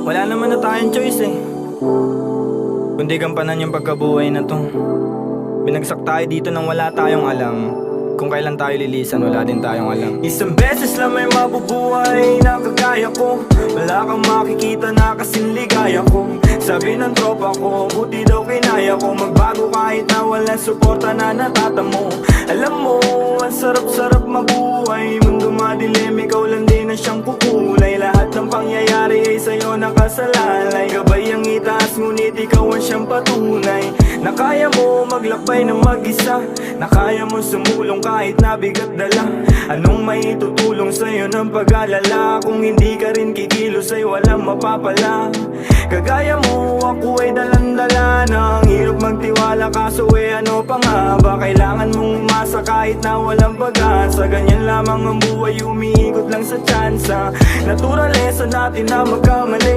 Wala naman na tayong choice eh, kundi gampanan yung pagkabuhay na to. Binagsak tayo dito nang wala tayong alam. Kung kailan tayo lilisan, wala din tayong alam. Isang beses lang may mabubuhay na kagaya ko. Wala kang makikita na kasing ligaya ko. Sabi ng tropa ko, buti daw kinaya ko magbago kahit na walang suporta na natatamo. Alam mo, ang sarap-sarap mabuhay. Mundo madilim, ikaw lang din na siyang kukulay. Lahat ng pangyayari ay sa'yo nakasalalay. Gabay ang itaas, ngunit ikaw ang siyang patunay na kaya mo maglakbay ng mag-isa, na kaya mo sumulong kahit nabigat dala. Anong may tutulong sa'yo ng pag-alala? Kung hindi ka rin kikilos ay walang mapapala. Kagaya mo, ako ay dalandala na ang hirap magtiwala, kaso ano pa nga ba? Kailangan mong umasa kahit na walang pag-asa. Ganyan lamang ang buhay, umiikot lang sa tsansa. Naturalesa natin na magkamali.